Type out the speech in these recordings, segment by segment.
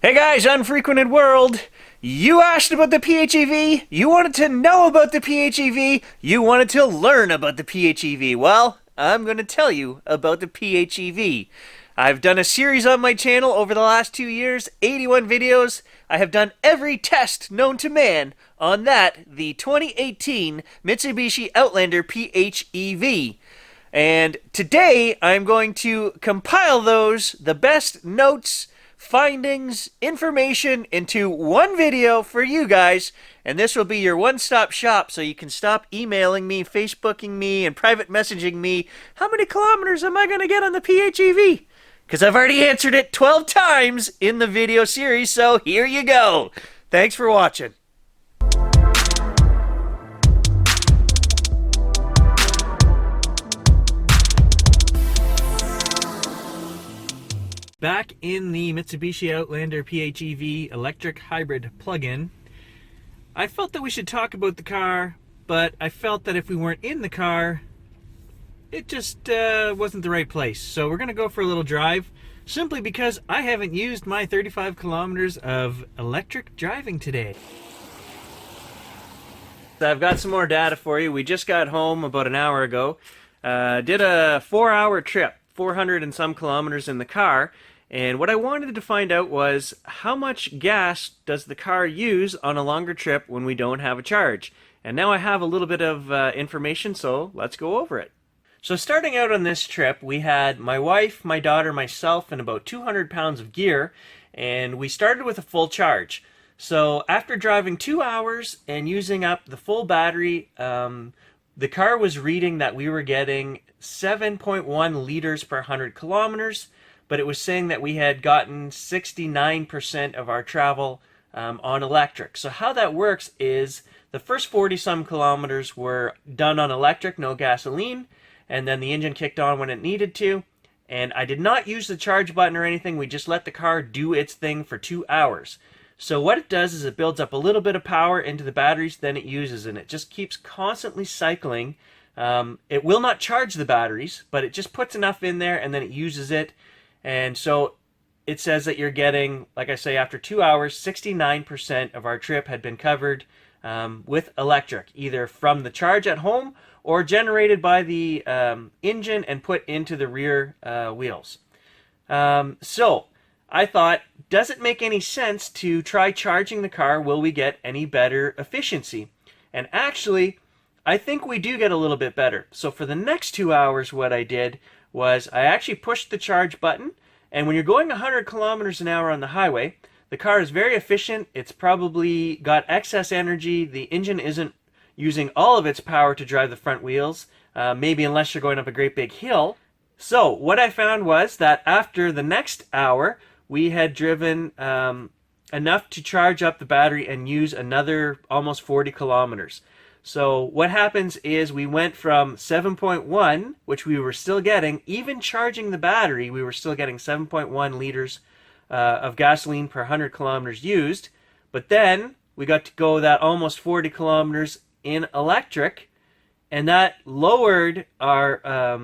Hey guys, Unfrequented World! You asked about the PHEV, you wanted to know about the PHEV, you wanted to learn about the PHEV. Well, I'm going to tell you about the PHEV. I've done a series on my channel over the last 2 years, 81 videos. I have done every test known to man on that, the 2018 Mitsubishi Outlander PHEV. And today I'm going to compile the best notes, findings, information into one video for you guys, and this will be your one-stop shop so you can stop emailing me, Facebooking me, and private messaging me, how many kilometers am I going to get on the PHEV? Because I've already answered it 12 times in the video series, so here you go. Thanks for watching. Back in the Mitsubishi Outlander PHEV electric hybrid plug-in, I felt that we should talk about the car, but I felt that if we weren't in the car, it just wasn't the right place. So we're going to go for a little drive, simply because I haven't used my 35 kilometers of electric driving today. So I've got some more data for you. We just got home about an hour ago. Did a 4-hour trip, 400 and some kilometers in the car. And what I wanted to find out was how much gas does the car use on a longer trip when we don't have a charge. And now I have a little bit of information, so let's go over it. So starting out on this trip, we had my wife, my daughter, myself, and about 200 pounds of gear, and we started with a full charge. So after driving 2 hours and using up the full battery, the car was reading that we were getting 7.1 liters per 100 kilometers, but it was saying that we had gotten 69% of our travel on electric. So how that works is the first 40-some kilometers were done on electric, no gasoline, and then the engine kicked on when it needed to. And I did not use the charge button or anything. We just let the car do its thing for 2 hours. So what it does is it builds up a little bit of power into the batteries, then it uses, and it just keeps constantly cycling. It will not charge the batteries, but it just puts enough in there and then it uses it. And so it says that you're getting, like I say, after 2 hours, 69% of our trip had been covered with electric, either from the charge at home or generated by the engine and put into the rear wheels. So I thought, does it make any sense to try charging the car? Will we get any better efficiency? And actually, I think we do get a little bit better. So for the next 2 hours, what I did was I actually pushed the charge button, and when you're going 100 kilometers an hour on the highway, the car is very efficient. It's probably got excess energy. The engine isn't using all of its power to drive the front wheels, maybe unless you're going up a great big hill. So what I found was that after the next hour, we had driven enough to charge up the battery and use another almost 40 kilometers. So what happens is we went from 7.1, which we were still getting, even charging the battery, we were still getting 7.1 liters of gasoline per 100 kilometers used. But then we got to go that almost 40 kilometers in electric, and that lowered our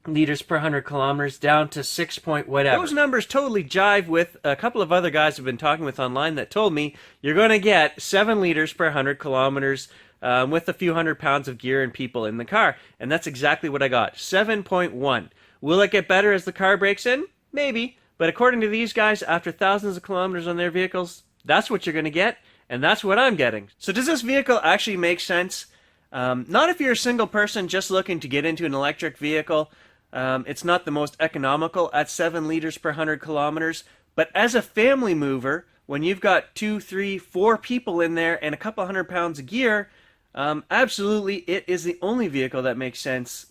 liters per 100 kilometers down to 6 point whatever. Those numbers totally jive with a couple of other guys I've been talking with online that told me you're going to get 7 liters per 100 kilometers with a few hundred pounds of gear and people in the car. And that's exactly what I got, 7.1. Will it get better as the car breaks in? Maybe. But according to these guys, after thousands of kilometers on their vehicles, that's what you're going to get, and that's what I'm getting. So does this vehicle actually make sense? Not if you're a single person just looking to get into an electric vehicle. It's not the most economical at 7 liters per 100 kilometers. But as a family mover, when you've got 2, 3, 4 people in there and a couple hundred pounds of gear, absolutely it is the only vehicle that makes sense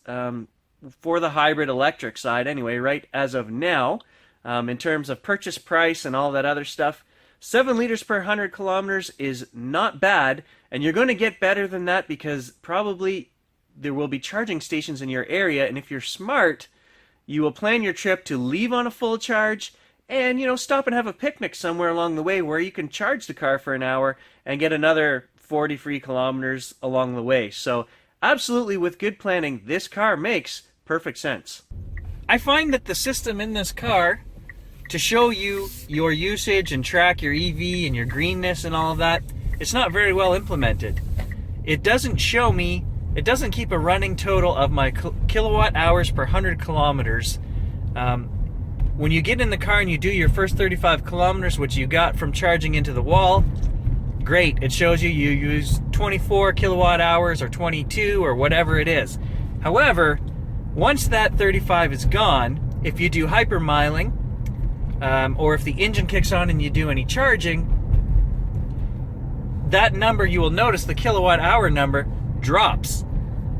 for the hybrid electric side anyway, right as of now. In terms of purchase price and all that other stuff, 7 liters per 100 kilometers is not bad, and you're going to get better than that because probably there will be charging stations in your area, and if you're smart, you will plan your trip to leave on a full charge and, stop and have a picnic somewhere along the way where you can charge the car for an hour and get another 40 free kilometers along the way. So absolutely, with good planning, this car makes perfect sense. I find that the system in this car to show you your usage and track your EV and your greenness and all of that, it's not very well implemented. It doesn't show me, it doesn't keep a running total of my kilowatt hours per 100 kilometers. When you get in the car and you do your first 35 kilometers, which you got from charging into the wall, great. It shows you use 24 kilowatt hours or 22 or whatever it is. However, once that 35 is gone, if you do hypermiling, or if the engine kicks on and you do any charging, that number, you will notice the kilowatt hour number drops.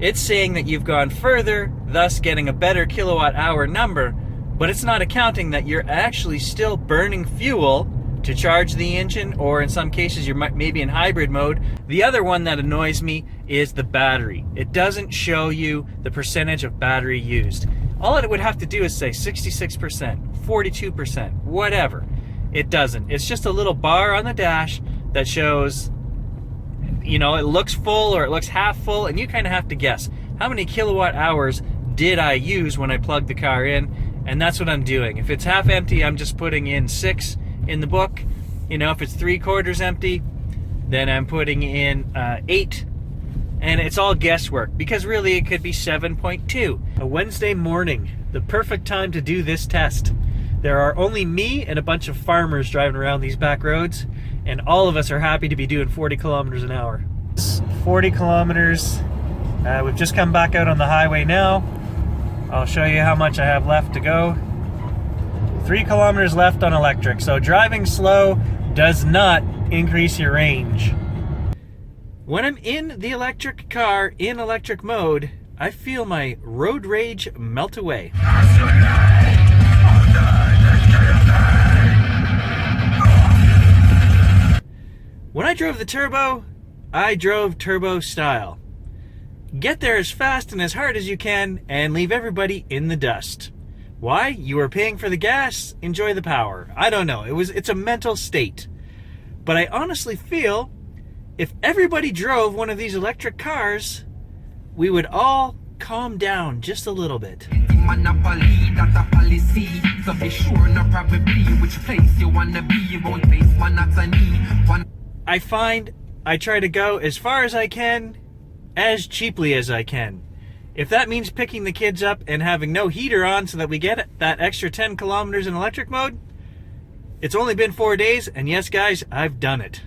It's saying that you've gone further, thus getting a better kilowatt hour number, but it's not accounting that you're actually still burning fuel to charge the engine, or in some cases you're maybe in hybrid mode. The other one that annoys me is the battery. It doesn't show you the percentage of battery used. All it would have to do is say 66%, 42%, whatever. It doesn't. It's just a little bar on the dash that shows, you know, it looks full or it looks half full, and you kind of have to guess, how many kilowatt hours did I use when I plugged the car in? And that's what I'm doing. If it's half empty, I'm just putting in 6 in the book. You know, if it's 3/4 empty, then I'm putting in 8. And it's all guesswork, because really it could be 7.2. A Wednesday morning, the perfect time to do this test. There are only me and a bunch of farmers driving around these back roads, and all of us are happy to be doing 40 kilometers an hour. 40 kilometers. We've just come back out on the highway now. I'll show you how much I have left to go. 3 kilometers left on electric. So driving slow does not increase your range. When I'm in the electric car, in electric mode, I feel my road rage melt away. When I drove the turbo, I drove turbo style. Get there as fast and as hard as you can and leave everybody in the dust. Why? You are paying for the gas, enjoy the power. I don't know, it's a mental state. But I honestly feel if everybody drove one of these electric cars, we would all calm down just a little bit. I find I try to go as far as I can, as cheaply as I can. If that means picking the kids up and having no heater on so that we get that extra 10 kilometers in electric mode, it's only been 4 days, and yes guys, I've done it.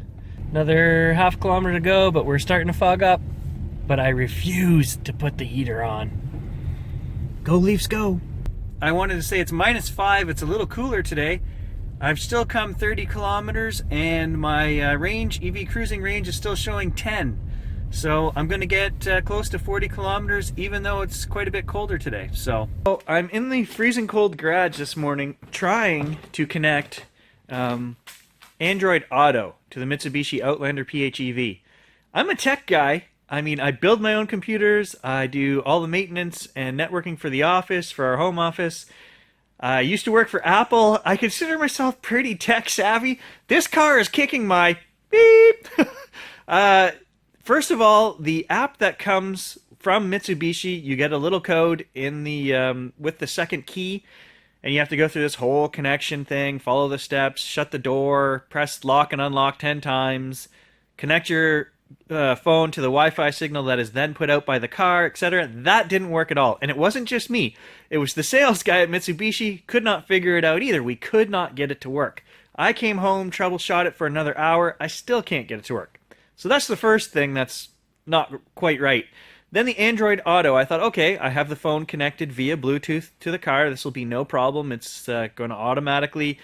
Another half kilometer to go, but we're starting to fog up. But I refuse to put the heater on. Go Leafs, go! I wanted to say it's -5, it's a little cooler today. I've still come 30 kilometers and my range, EV cruising range, is still showing 10. So I'm going to get close to 40 kilometers even though it's quite a bit colder today. So I'm in the freezing cold garage this morning trying to connect Android Auto to the Mitsubishi Outlander PHEV. I'm a tech guy. I mean, I build my own computers, I do all the maintenance and networking for the office, for our home office. I used to work for Apple. I consider myself pretty tech savvy. This car is kicking my beep. First of all, the app that comes from Mitsubishi, you get a little code in the with the second key, and you have to go through this whole connection thing, follow the steps, shut the door, press lock and unlock 10 times, connect your phone to the Wi-Fi signal that is then put out by the car, etc. That didn't work at all. And it wasn't just me. It was the sales guy at Mitsubishi, could not figure it out either. We could not get it to work. I came home, troubleshot it for another hour. I still can't get it to work. So that's the first thing that's not quite right. Then the Android Auto, I thought, okay, I have the phone connected via Bluetooth to the car. This will be no problem. It's going to automatically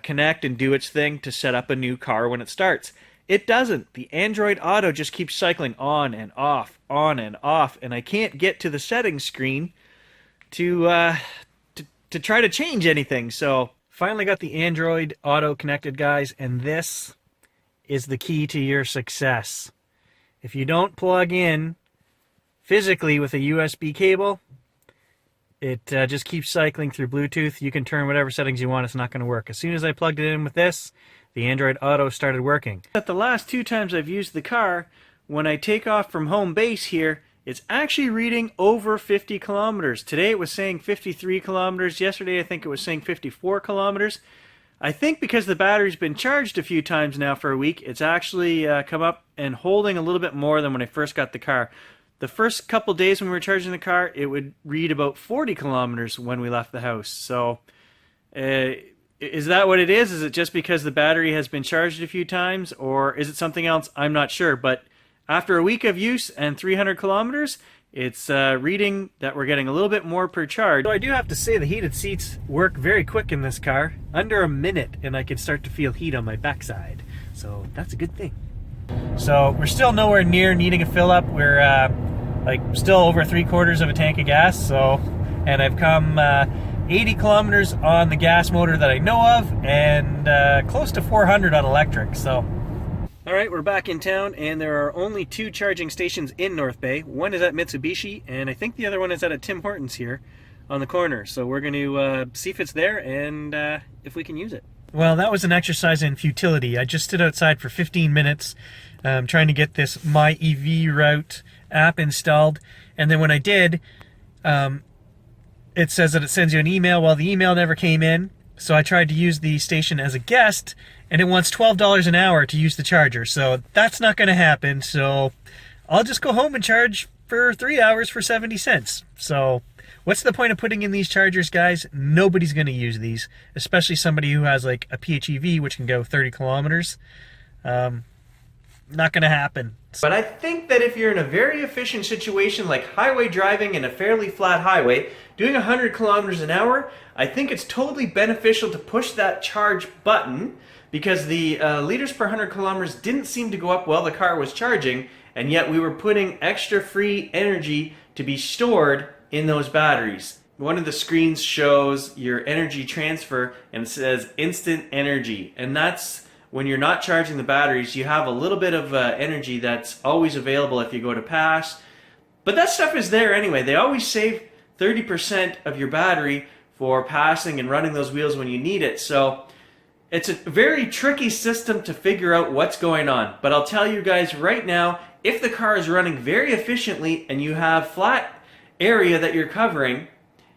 connect and do its thing to set up a new car when it starts. It doesn't. The Android Auto just keeps cycling on and off, and I can't get to the settings screen to try to change anything. So finally got the Android Auto connected, guys, and this is the key to your success. If you don't plug in physically with a USB cable, it just keeps cycling through Bluetooth. You can turn whatever settings you want. It's not going to work. As soon as I plugged it in with this, the Android Auto started working. At the last 2 times I've used the car, when I take off from home base here, it's actually reading over 50 kilometers. Today it was saying 53 kilometers. Yesterday I think it was saying 54 kilometers. I think because the battery's been charged a few times now for a week, it's actually come up and holding a little bit more than when I first got the car. The first couple days when we were charging the car, it would read about 40 kilometers when we left the house. So, is that what it is? Is it just because the battery has been charged a few times, or is it something else? I'm not sure. But after a week of use and 300 kilometers, it's reading that we're getting a little bit more per charge. So I do have to say the heated seats work very quick in this car. Under a minute and I can start to feel heat on my backside. So that's a good thing. So we're still nowhere near needing a fill up. We're like still over 3/4 of a tank of gas. So, and I've come 80 kilometers on the gas motor that I know of, and close to 400 on electric. So, all right, we're back in town, and there are only 2 charging stations in North Bay. One is at Mitsubishi, and I think the other one is at a Tim Hortons here on the corner. So we're going to see if it's there and if we can use it. Well, that was an exercise in futility. I just stood outside for 15 minutes trying to get this My EV Route app installed, and then when I did, it says that it sends you an email. Well, the email never came in, so I tried to use the station as a guest, and it wants $12 an hour to use the charger, so that's not going to happen. So I'll just go home and charge for 3 hours for 70 cents. So what's the point of putting in these chargers, guys? Nobody's going to use these, especially somebody who has like a PHEV, which can go 30 kilometers. Not going to happen. But I think that if you're in a very efficient situation like highway driving in a fairly flat highway, doing 100 kilometers an hour, I think it's totally beneficial to push that charge button, because the liters per 100 kilometers didn't seem to go up while the car was charging, and yet we were putting extra free energy to be stored in those batteries. One of the screens shows your energy transfer and it says instant energy, and that's when you're not charging the batteries. You have a little bit of energy that's always available if you go to pass, but that stuff is there anyway. They always save 30% of your battery for passing and running those wheels when you need it. So it's a very tricky system to figure out what's going on. But I'll tell you guys right now, if the car is running very efficiently and you have flat area that you're covering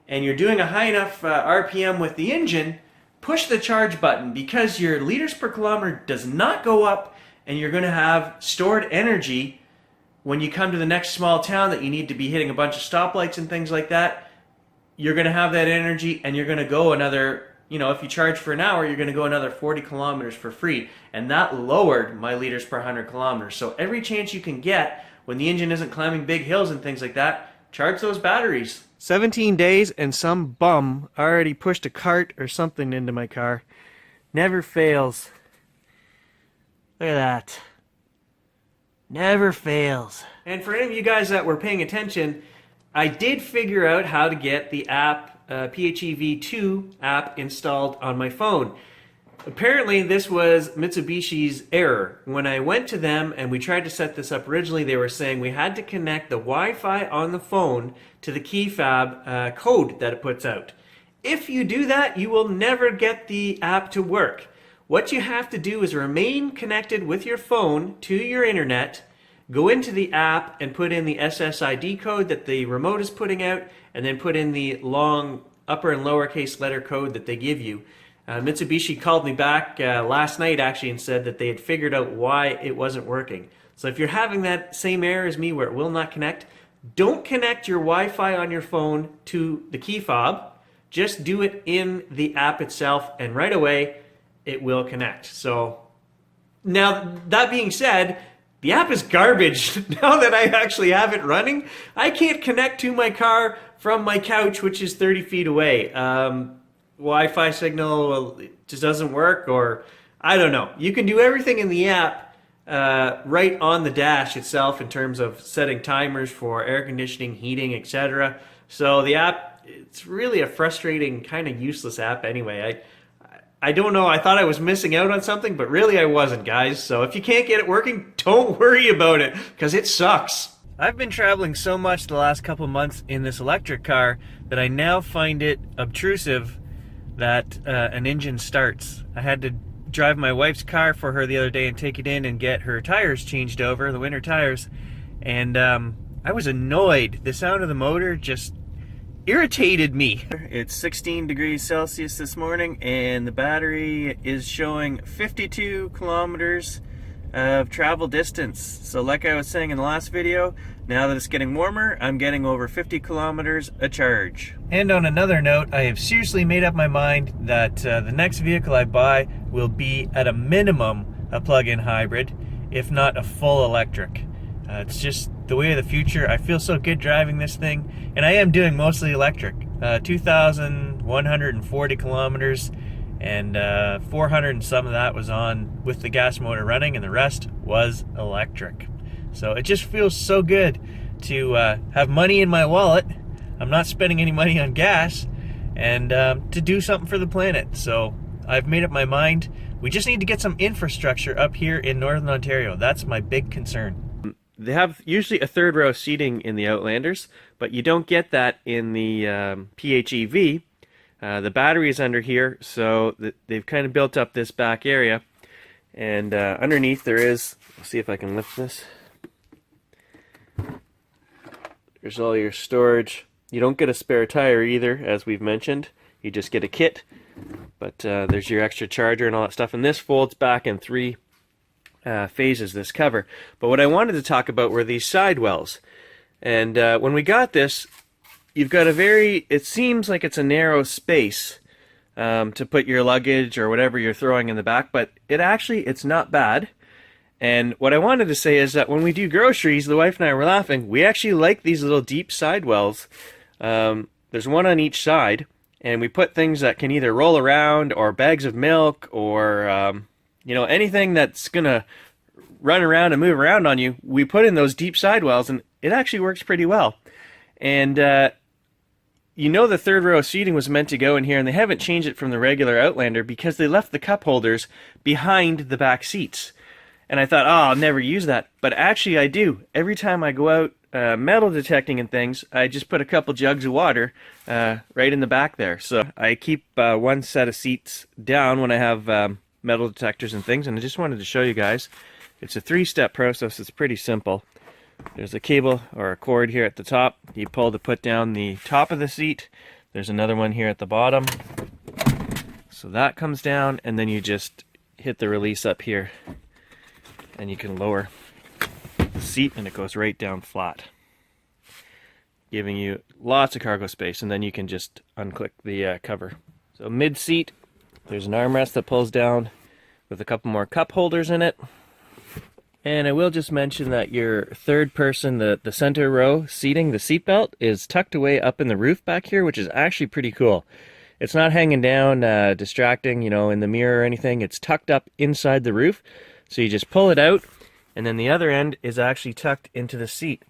and you're doing a high enough RPM with the engine, push the charge button, because your liters per kilometer does not go up, and you're going to have stored energy when you come to the next small town that you need to be hitting a bunch of stoplights and things like that. You're going to have that energy, and you're going to go another, you know, if you charge for an hour, you're going to go another 40 kilometers for free. And that lowered my liters per 100 kilometers. So every chance you can get when the engine isn't climbing big hills and things like that, charge those batteries. 17 days and some bum already pushed a cart or something into my car. Never fails. Look at that. Never fails. And for any of you guys that were paying attention, I did figure out how to get the app, PHEV 2 app, installed on my phone. Apparently this was Mitsubishi's error. When I went to them and we tried to set this up originally, they were saying we had to connect the Wi-Fi on the phone to the key fob code that it puts out. If you do that, you will never get the app to work. What you have to do is remain connected with your phone to your internet, go into the app and put in the SSID code that the remote is putting out, and then put in the long upper and lowercase letter code that they give you. Mitsubishi called me back last night actually and said that they had figured out why it wasn't working. So if you're having that same error as me where it will not connect, don't connect your Wi-Fi on your phone to the key fob. Just do it in the app itself, and right away it will connect. So now, that being said, the app is garbage. Now that I actually have it running, I can't connect to my car from my couch, which is 30 feet away. Wi-Fi signal just doesn't work, or I don't know. You can do everything in the app right on the dash itself in terms of setting timers for air conditioning, heating, etc. So the app, it's really a frustrating, kind of useless app anyway. I don't know, I thought I was missing out on something, but really I wasn't, guys. So if you can't get it working, don't worry about it, because it sucks. I've been traveling so much the last couple months in this electric car that I now find it obtrusive that an engine starts. I had to drive my wife's car for her the other day and take it in and get her tires changed over, the winter tires, and I was annoyed. The sound of the motor just irritated me. It's 16 degrees Celsius this morning and the battery is showing 52 kilometers of travel distance. So like I was saying in the last video, now that it's getting warmer, I'm getting over 50 kilometers a charge. And on another note, I have seriously made up my mind that the next vehicle I buy will be at a minimum a plug-in hybrid, if not a full electric. It's just the way of the future. I feel so good driving this thing, and I am doing mostly electric. 2,140 kilometers, and 400 and some of that was on with the gas motor running, and the rest was electric. So it just feels so good to have money in my wallet. I'm not spending any money on gas, and to do something for the planet. So I've made up my mind. We just need to get some infrastructure up here in Northern Ontario. That's my big concern. They have usually a third row seating in the Outlanders, but you don't get that in the PHEV. The battery is under here, so they've kind of built up this back area. And underneath there is, let's see if I can lift this. There's all your storage. You don't get a spare tire either, as we've mentioned. You just get a kit. But there's your extra charger and all that stuff. And this folds back in three phases, this cover. But what I wanted to talk about were these sidewells. And when we got this, you've got a very, it seems like it's a narrow space to put your luggage or whatever you're throwing in the back, but it's not bad. And what I wanted to say is that when we do groceries, the wife and I were laughing, we actually like these little deep sidewells. There's one on each side, and we put things that can either roll around, or bags of milk, or you know, anything that's gonna run around and move around on you, we put in those deep sidewells, and it actually works pretty well. And you know, the third row seating was meant to go in here, and they haven't changed it from the regular Outlander because they left the cup holders behind the back seats. And I thought, oh, I'll never use that. But actually I do. Every time I go out metal detecting and things, I just put a couple jugs of water right in the back there. So I keep one set of seats down when I have metal detectors and things, and I just wanted to show you guys. It's a three-step process. It's pretty simple. There's a cable or a cord here at the top. You pull to put down the top of the seat. There's another one here at the bottom. So that comes down, and then you just hit the release up here, and you can lower the seat, and it goes right down flat, giving you lots of cargo space. And then you can just unclick the cover. So mid-seat, there's an armrest that pulls down with a couple more cup holders in it. And I will just mention that your third person, the center row seating, the seat belt, is tucked away up in the roof back here, which is actually pretty cool. It's not hanging down, distracting, you know, in the mirror or anything. It's tucked up inside the roof. So you just pull it out, and then the other end is actually tucked into the seat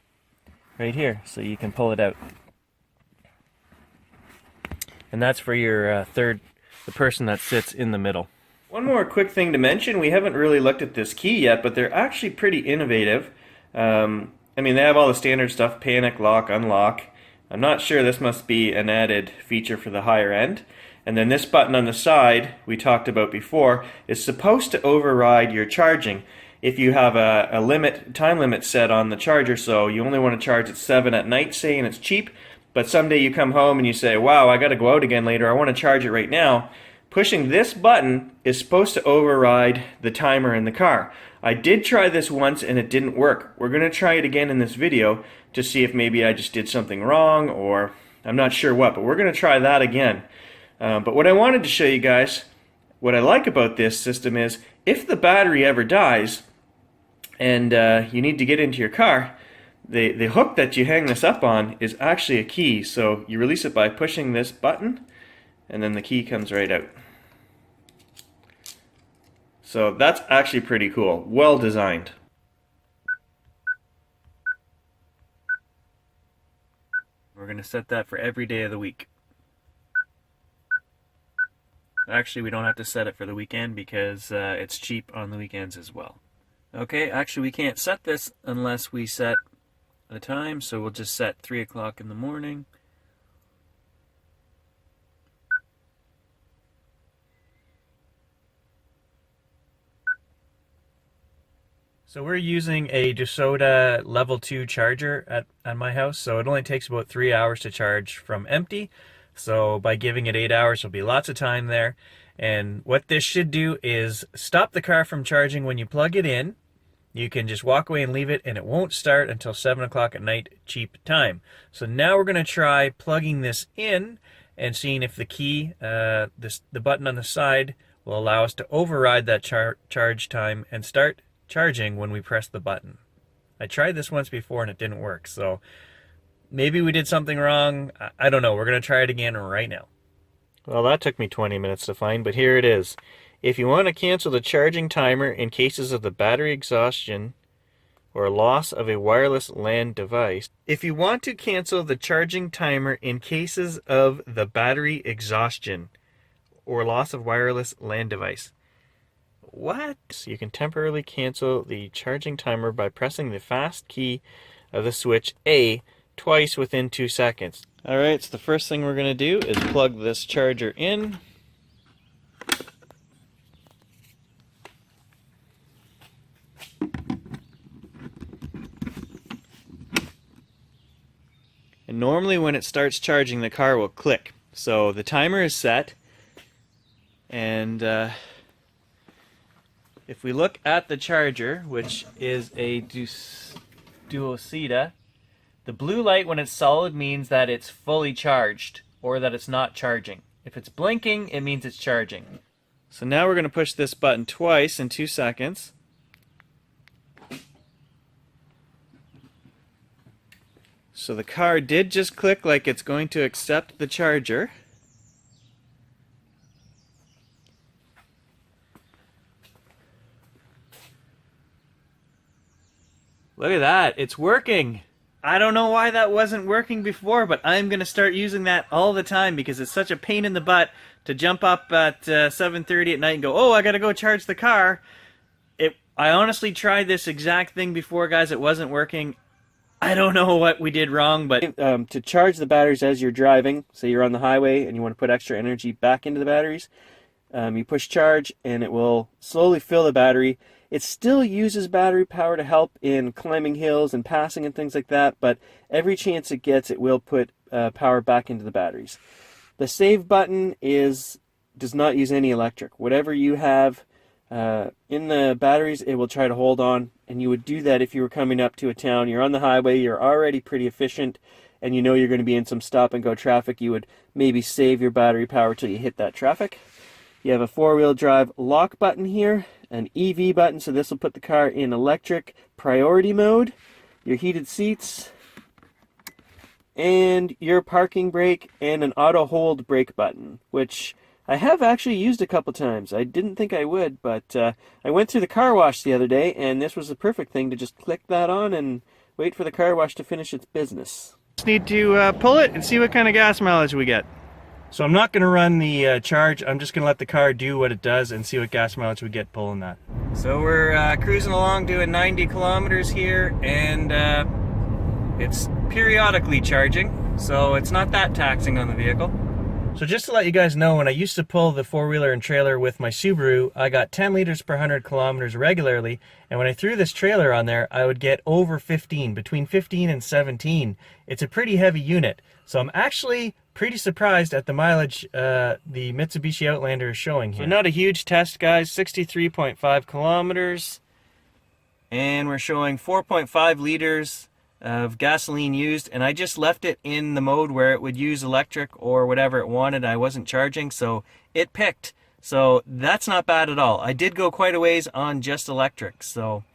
right here, so you can pull it out. And that's for your the person that sits in the middle. One more quick thing to mention, we haven't really looked at this key yet, but they're actually pretty innovative. I mean, they have all the standard stuff, panic, lock, unlock. I'm not sure, this must be an added feature for the higher end. And then this button on the side, we talked about before, is supposed to override your charging. If you have a time limit set on the charger, so you only want to charge at 7 at night, say, and it's cheap, but someday you come home and you say, wow, I got to go out again later, I want to charge it right now. Pushing this button is supposed to override the timer in the car. I did try this once and it didn't work. We're going to try it again in this video to see if maybe I just did something wrong, or I'm not sure what, but we're going to try that again. But what I wanted to show you guys, what I like about this system is, if the battery ever dies and you need to get into your car, the hook that you hang this up on is actually a key. So you release it by pushing this button, and then the key comes right out. So that's actually pretty cool. Well designed. We're going to set that for every day of the week. Actually, we don't have to set it for the weekend because it's cheap on the weekends as well. Okay, actually we can't set this unless we set the time, so we'll just set 3 o'clock in the morning. So we're using a DeSoto level 2 charger at my house, so it only takes about 3 hours to charge from empty. So by giving it 8 hours, there'll be lots of time there. And what this should do is stop the car from charging when you plug it in. You can just walk away and leave it, and it won't start until 7 o'clock at night, cheap time. So now we're going to try plugging this in and seeing if the key, the button on the side, will allow us to override that charge time and start charging when we press the button. I tried this once before and it didn't work, so maybe we did something wrong. I don't know. We're going to try it again right now. Well, that took me 20 minutes to find, but here it is. If you want to cancel the charging timer in cases of the battery exhaustion or loss of a wireless LAN device. If you want to cancel the charging timer in cases of the battery exhaustion or loss of wireless LAN device. What? So you can temporarily cancel the charging timer by pressing the fast key of the switch A twice within 2 seconds. Alright, so the first thing we're going to do is plug this charger in. And normally when it starts charging, the car will click. So the timer is set, and if we look at the charger, which is a Duosita, the blue light when it's solid means that it's fully charged or that it's not charging. If it's blinking, it means it's charging. So now we're going to push this button twice in 2 seconds. So the car did just click like it's going to accept the charger. Look at that, it's working. I don't know why that wasn't working before, but I'm going to start using that all the time because it's such a pain in the butt to jump up at 7:30 at night and go, oh, I got to go charge the car. I honestly tried this exact thing before, guys. It wasn't working. I don't know what we did wrong, but to charge the batteries as you're driving, say you're on the highway and you want to put extra energy back into the batteries, you push charge and it will slowly fill the battery. It still uses battery power to help in climbing hills and passing and things like that, but every chance it gets, it will put power back into the batteries. The save button does not use any electric. Whatever you have in the batteries, it will try to hold on, and you would do that if you were coming up to a town. You're on the highway, you're already pretty efficient, and you know you're going to be in some stop and go traffic. You would maybe save your battery power till you hit that traffic. You have a four-wheel drive lock button here, an EV button, so this will put the car in electric priority mode, your heated seats, and your parking brake, and an auto hold brake button, which I have actually used a couple times. I didn't think I would, but I went through the car wash the other day, and this was the perfect thing to just click that on and wait for the car wash to finish its business. Just need to pull it and see what kind of gas mileage we get. So I'm not going to run the charge. I'm just going to let the car do what it does and see what gas mileage we get pulling that. So we're cruising along doing 90 kilometers here, and it's periodically charging, so it's not that taxing on the vehicle. So just to let you guys know, when I used to pull the four-wheeler and trailer with my Subaru, I got 10 liters per 100 kilometers regularly, and when I threw this trailer on there, I would get over 15, between 15 and 17. It's a pretty heavy unit, so I'm actually pretty surprised at the mileage the Mitsubishi Outlander is showing here. So not a huge test, guys, 63.5 kilometers, and we're showing 4.5 liters of gasoline used, and I just left it in the mode where it would use electric or whatever it wanted. I wasn't charging, so it picked. So that's not bad at all. I did go quite a ways on just electric. So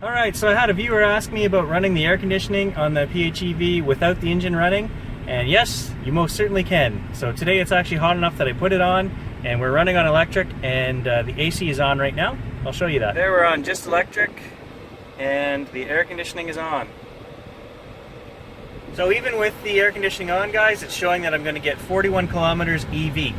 alright, so I had a viewer ask me about running the air conditioning on the PHEV without the engine running, and yes, you most certainly can. So today it's actually hot enough that I put it on, and we're running on electric, and the AC is on right now. I'll show you that. There, we're on just electric, and the air conditioning is on. So even with the air conditioning on, guys, it's showing that I'm going to get 41 kilometers EV.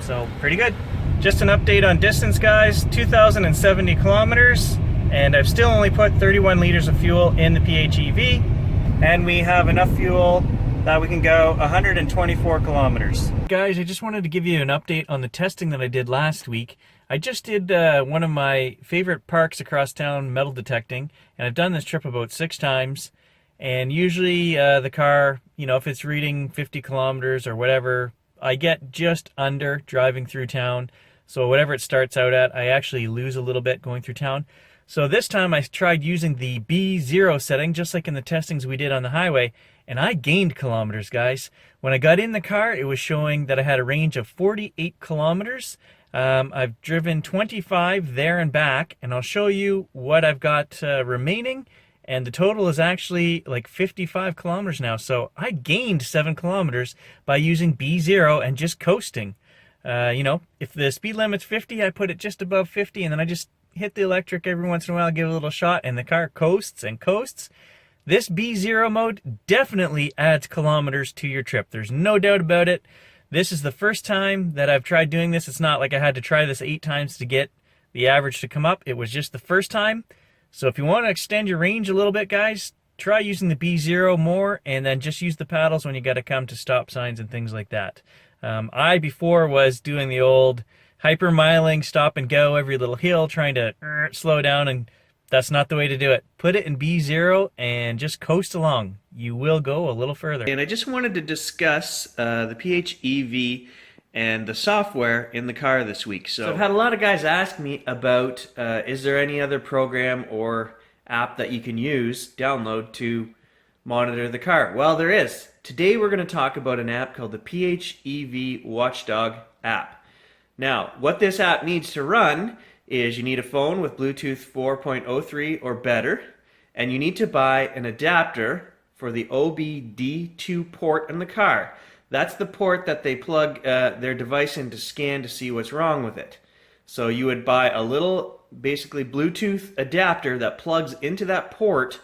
So pretty good. Just an update on distance, guys, 2,070 kilometers, and I've still only put 31 liters of fuel in the PHEV, and we have enough fuel that we can go 124 kilometers. Guys, I just wanted to give you an update on the testing that I did last week. I just did one of my favorite parks across town, metal detecting, and I've done this trip about 6 times. And usually the car, you know, if it's reading 50 kilometers or whatever, I get just under driving through town. So whatever it starts out at, I actually lose a little bit going through town. So this time I tried using the B0 setting, just like in the testings we did on the highway, and I gained kilometers, guys. When I got in the car, it was showing that I had a range of 48 kilometers. I've driven 25 there and back, and I'll show you what I've got remaining, and the total is actually like 55 kilometers now. So I gained 7 kilometers by using B0 and just coasting. You know, if the speed limit's 50, I put it just above 50, and then I just hit the electric every once in a while, give it a little shot, and the car coasts and coasts. This B0 mode definitely adds kilometers to your trip. There's no doubt about it. This is the first time that I've tried doing this. It's not like I had to try this 8 times to get the average to come up. It was just the first time. So if you want to extend your range a little bit, guys, try using the B0 more, and then just use the paddles when you got to come to stop signs and things like that. I before was doing the old hypermiling, stop and go every little hill, trying to slow down, and that's not the way to do it. Put it in B0 and just coast along. You will go a little further. And I just wanted to discuss the PHEV and the software in the car this week. So I've had a lot of guys ask me about is there any other program or app that you can use, download to monitor the car? Well, there is. Today we're going to talk about an app called the PHEV Watchdog app. Now, what this app needs to run is you need a phone with Bluetooth 4.03 or better, and you need to buy an adapter for the OBD2 port in the car. That's the port that they plug their device in to scan to see what's wrong with it. So you would buy a little, basically Bluetooth adapter that plugs into that port,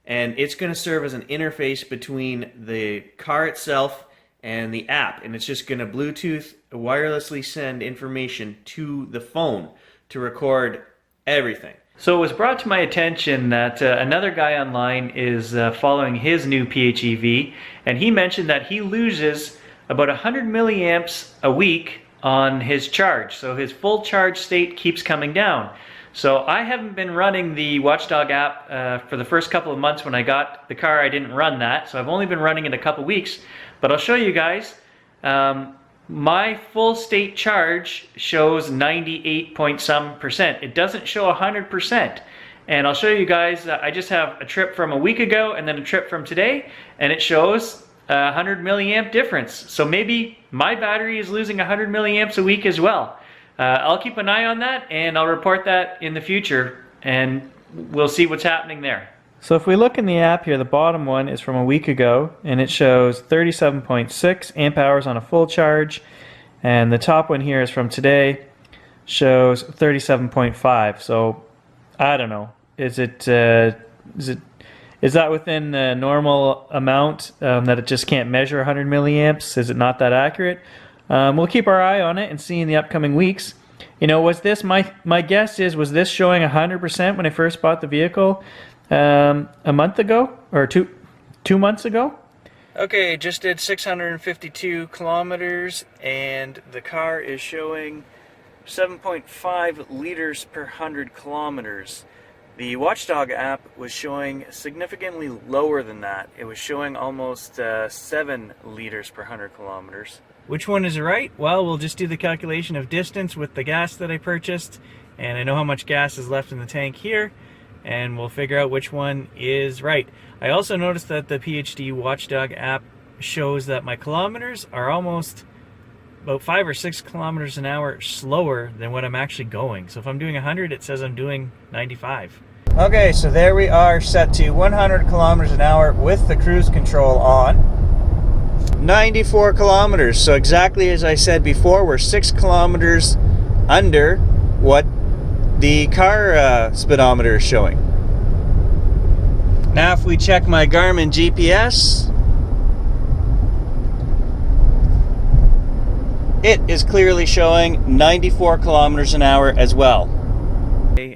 and it's going to serve as an interface between the car itself and the app, and it's just going to Bluetooth wirelessly send information to the phone to record everything. So it was brought to my attention that another guy online is following his new PHEV, and he mentioned that he loses about 100 milliamps a week on his charge. So his full charge state keeps coming down. So I haven't been running the Watchdog app for the first couple of months. When I got the car, I didn't run that, so I've only been running it a couple weeks. But I'll show you guys. My full state charge shows 98 point some percent. It doesn't show 100%. And I'll show you guys, I just have a trip from a week ago and then a trip from today, and it shows 100 milliamp difference. So maybe my battery is losing 100 milliamps a week as well. I'll keep an eye on that, and I'll report that in the future, and we'll see what's happening there. So if we look in the app here, the bottom one is from a week ago, and it shows 37.6 amp hours on a full charge, and the top one here is from today, shows 37.5. So I don't know, is that within the normal amount that it just can't measure 100 milliamps? Is it not that accurate? We'll keep our eye on it and see in the upcoming weeks. You know, was this, my guess is, was this showing 100% when I first bought the vehicle a month ago, or two months ago? Okay, just did 652 kilometers, and the car is showing 7.5 liters per 100 kilometers. The Watchdog app was showing significantly lower than that. It was showing almost 7 liters per 100 kilometers. Which one is right? Well, we'll just do the calculation of distance with the gas that I purchased, and I know how much gas is left in the tank here, and we'll figure out which one is right. I also noticed that the PhD Watchdog app shows that my kilometers are almost about 5 or 6 kilometers an hour slower than what I'm actually going. So if I'm doing 100, it says I'm doing 95. Okay, so there we are, set to 100 kilometers an hour with the cruise control on. 94 kilometers, so exactly as I said before, we're 6 kilometers under what the car speedometer is showing. Now if we check my Garmin GPS, it is clearly showing 94 kilometers an hour as well.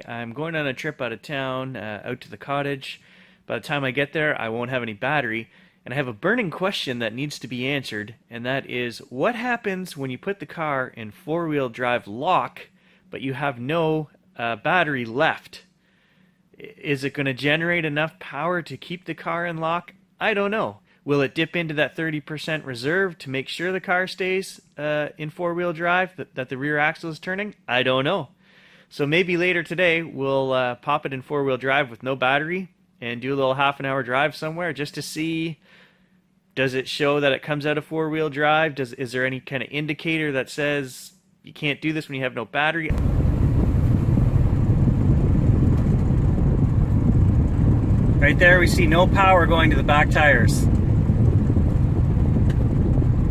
I'm going on a trip out of town, out to the cottage. By the time I get there, I won't have any battery, and I have a burning question that needs to be answered, and that is, what happens when you put the car in four-wheel drive lock, but you have no battery left. Is it going to generate enough power to keep the car in lock? I don't know. Will it dip into that 30% reserve to make sure the car stays in four-wheel drive, that the rear axle is turning? I don't know. So maybe later today we'll pop it in four-wheel drive with no battery and do a little half-an-hour drive somewhere just to see, does it show that it comes out of four-wheel drive? Is there any kind of indicator that says you can't do this when you have no battery? Right there we see no power going to the back tires.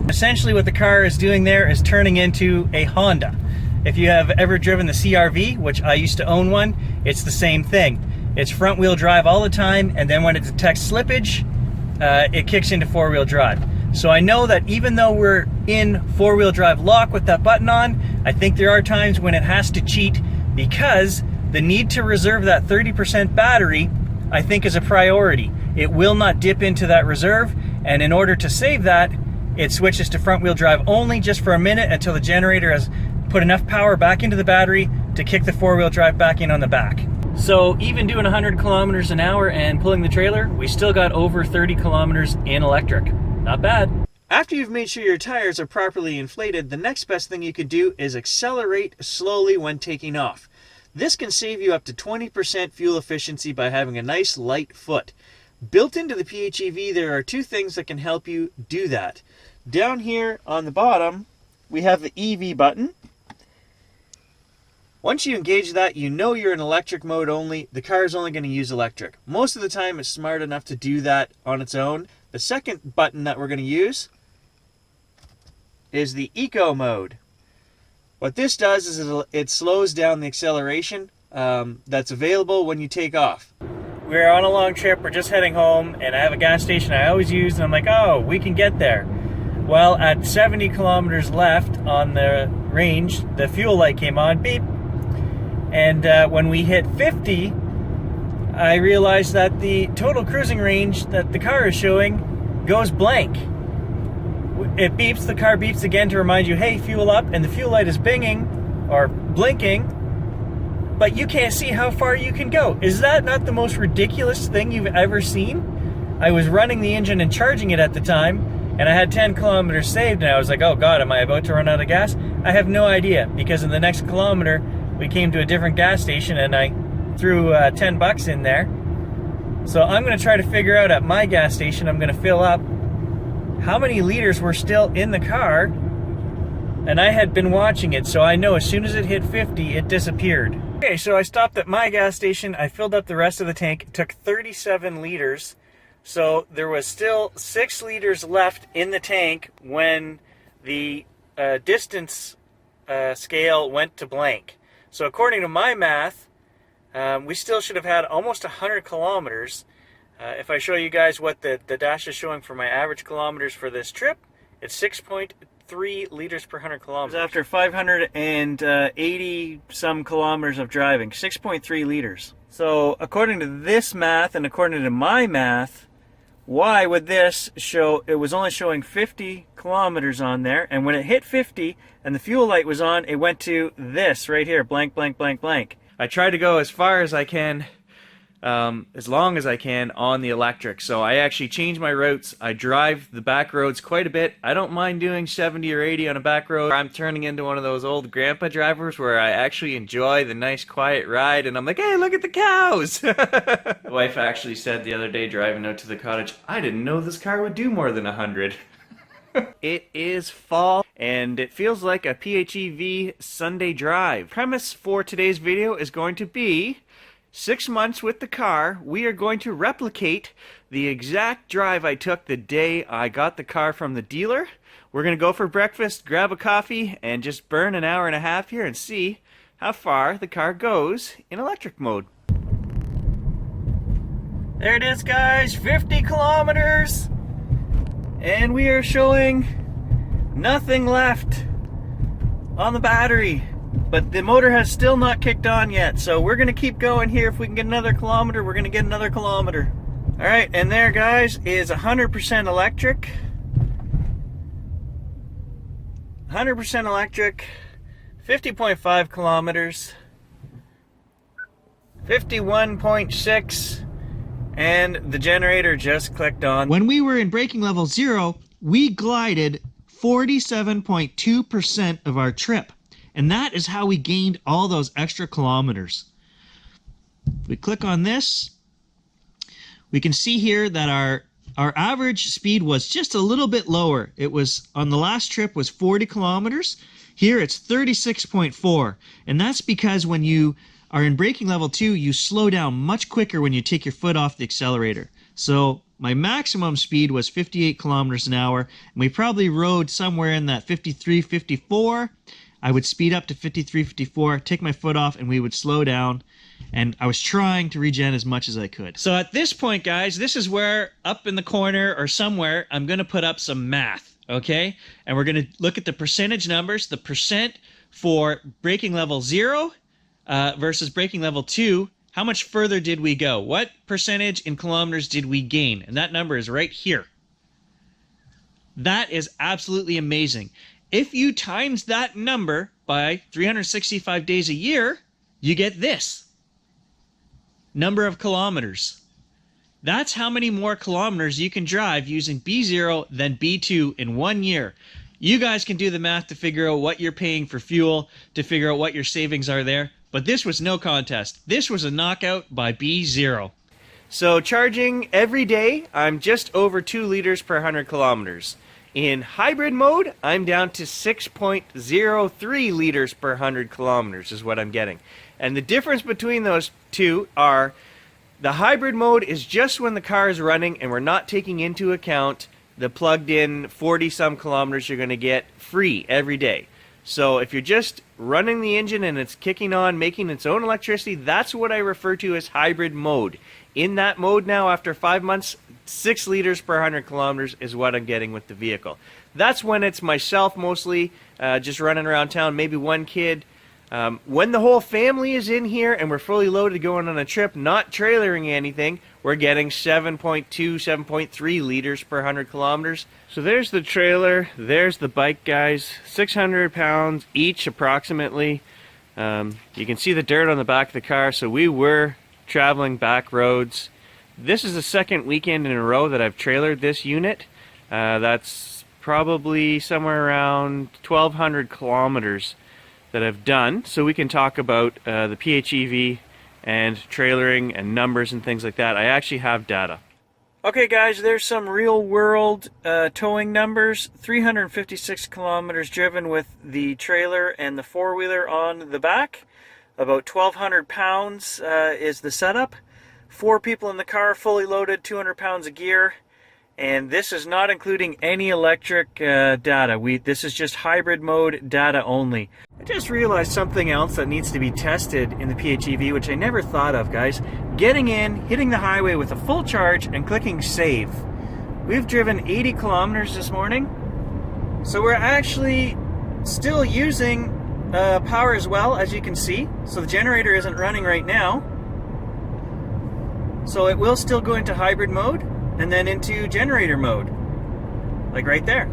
Essentially what the car is doing there is turning into a Honda. If you have ever driven the CR-V, which I used to own one, it's the same thing. It's front wheel drive all the time, and then when it detects slippage, it kicks into four-wheel drive. So I know that even though we're in four-wheel drive lock with that button on, I think there are times when it has to cheat because the need to reserve that 30% battery, I think, is a priority. It will not dip into that reserve, and in order to save that, it switches to front wheel drive only just for a minute until the generator has put enough power back into the battery to kick the four-wheel drive back in on the back. So even doing 100 kilometers an hour and pulling the trailer, we still got over 30 kilometers in electric. Not bad. After you've made sure your tires are properly inflated, the next best thing you could do is accelerate slowly when taking off. This can save you up to 20% fuel efficiency by having a nice light foot. Built into the PHEV, there are two things that can help you do that. Down here on the bottom, we have the EV button. Once you engage that, you know you're in electric mode only. The car is only going to use electric. Most of the time, it's smart enough to do that on its own. The second button that we're going to use is the Eco mode. What this does is it slows down the acceleration that's available when you take off. We're on a long trip, we're just heading home, and I have a gas station I always use, and I'm like, oh, we can get there. Well, at 70 kilometers left on the range, the fuel light came on, beep. And when we hit 50, I realized that the total cruising range that the car is showing goes blank. It beeps, the car beeps again to remind you, hey, fuel up, and the fuel light is binging, or blinking, but you can't see how far you can go. Is that not the most ridiculous thing you've ever seen? I was running the engine and charging it at the time, and I had 10 kilometers saved, and I was like, oh God, am I about to run out of gas? I have no idea, because in the next kilometer, we came to a different gas station, and I threw 10 bucks in there. So I'm gonna try to figure out at my gas station, I'm gonna fill up how many liters were still in the car, and I had been watching it, so I know as soon as it hit 50, it disappeared. Okay, so I stopped at my gas station, I filled up the rest of the tank, it took 37 liters, so there was still 6 liters left in the tank when the distance scale went to blank. So according to my math, we still should have had almost 100 kilometers. If I show you guys what the dash is showing for my average kilometers for this trip, it's 6.3 liters per 100 kilometers. After 580 some kilometers of driving, 6.3 liters. So according to this math and according to my math, why would this show, it was only showing 50 kilometers on there, and when it hit 50 and the fuel light was on, it went to this right here, blank, blank, blank, blank. I try to go as far as I can, as long as I can on the electric. So I actually change my routes. I drive the back roads quite a bit. I don't mind doing 70 or 80 on a back road. I'm turning into one of those old grandpa drivers where I actually enjoy the nice quiet ride, and I'm like, hey, look at the cows. The wife actually said the other day driving out to the cottage, I didn't know this car would do more than 100. It is fall, and it feels like a PHEV Sunday drive. Premise for today's video is going to be 6 months with the car. We are going to replicate the exact drive I took the day I got the car from the dealer. We're going to go for breakfast, grab a coffee, and just burn an hour and a half here and see how far the car goes in electric mode. There it is, guys, 50 kilometers. And we are showing nothing left on the battery. But the motor has still not kicked on yet, so we're going to keep going here. If we can get another kilometer, we're going to get another kilometer. Alright, and there, guys, is 100% electric. 100% electric, 50.5 kilometers, 51.6, and the generator just clicked on. When we were in braking level 0, we glided 47.2% of our trip. And that is how we gained all those extra kilometers. We click on this. We can see here that our average speed was just a little bit lower. It was, on the last trip, was 40 kilometers. Here it's 36.4. And that's because when you are in braking level 2, you slow down much quicker when you take your foot off the accelerator. So my maximum speed was 58 kilometers an hour, and we probably rode somewhere in that 53, 54. I would speed up to 53, 54, take my foot off, and we would slow down. And I was trying to regen as much as I could. So at this point, guys, this is where up in the corner or somewhere, I'm going to put up some math, okay? And we're going to look at the percentage numbers, the percent for braking level 0 versus braking level 2. How much further did we go? What percentage in kilometers did we gain? And that number is right here. That is absolutely amazing. If you times that number by 365 days a year, you get this. Number of kilometers. That's how many more kilometers you can drive using B0 than B2 in 1 year. You guys can do the math to figure out what you're paying for fuel, to figure out what your savings are there. But this was no contest. This was a knockout by B0. So charging every day, I'm just over 2 liters per 100 kilometers. In hybrid mode, I'm down to 6.03 liters per 100 kilometers is what I'm getting. And the difference between those two are the hybrid mode is just when the car is running and we're not taking into account the plugged in 40 some kilometers you're going to get free every day. So if you're just running the engine and it's kicking on, making its own electricity, that's what I refer to as hybrid mode. In that mode now, after 5 months, 6 liters per 100 kilometers is what I'm getting with the vehicle. That's when it's myself mostly, just running around town, maybe one kid. When the whole family is in here and we're fully loaded going on a trip, not trailering anything, we're getting 7.2, 7.3 liters per 100 kilometers. So there's the trailer, there's the bike, guys. 600 pounds each approximately. You can see the dirt on the back of the car, so we were traveling back roads. This is the second weekend in a row that I've trailered this unit. That's probably somewhere around 1,200 kilometers that I've done. So we can talk about the PHEV and trailering and numbers and things like that. I actually have data. Okay guys, there's some real world towing numbers. 356 kilometers driven with the trailer and the four-wheeler on the back. About 1,200 pounds is the setup. 4 people in the car, fully loaded, 200 pounds of gear. And this is not including any electric data. This is just hybrid mode data only. I just realized something else that needs to be tested in the PHEV, which I never thought of, guys. Getting in, hitting the highway with a full charge, and clicking save. We've driven 80 kilometers this morning, so we're actually still using power as well, as you can see. So the generator isn't running right now. So it will still go into hybrid mode and then into generator mode, like right there.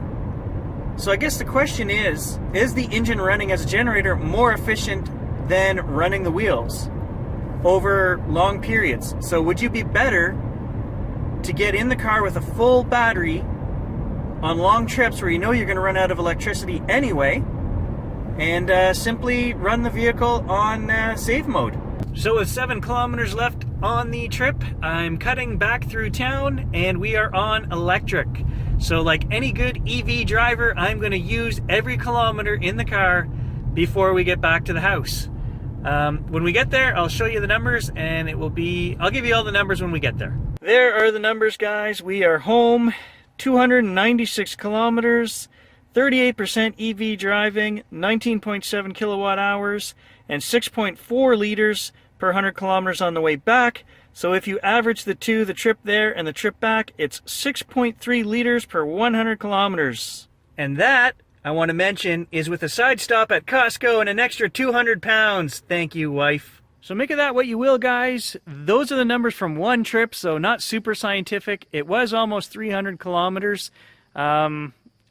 So I guess the question is the engine running as a generator more efficient than running the wheels over long periods? So would you be better to get in the car with a full battery on long trips where you know you're going to run out of electricity anyway, and simply run the vehicle on save mode? So with 7 kilometers left on the trip, I'm cutting back through town and we are on electric. So like any good EV driver, I'm going to use every kilometer in the car before we get back to the house. When we get there, I'll show you the numbers, and I'll give you all the numbers when we get there. There are the numbers, guys. We are home, 296 kilometers, 38% EV driving, 19.7 kilowatt hours, and 6.4 liters per 100 kilometers on the way back. So if you average the two, the trip there and the trip back, it's 6.3 liters per 100 kilometers. And that, I want to mention, is with a side stop at Costco and an extra 200 pounds. Thank you, wife. So make of that what you will, guys. Those are the numbers from one trip, so not super scientific. It was almost 300 kilometers.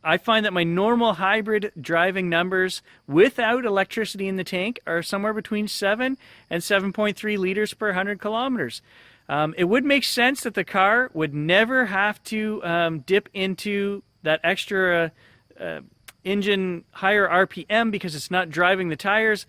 I find that my normal hybrid driving numbers without electricity in the tank are somewhere between 7 and 7.3 liters per 100 kilometers. It would make sense that the car would never have to dip into that extra engine higher RPM because it's not driving the tires.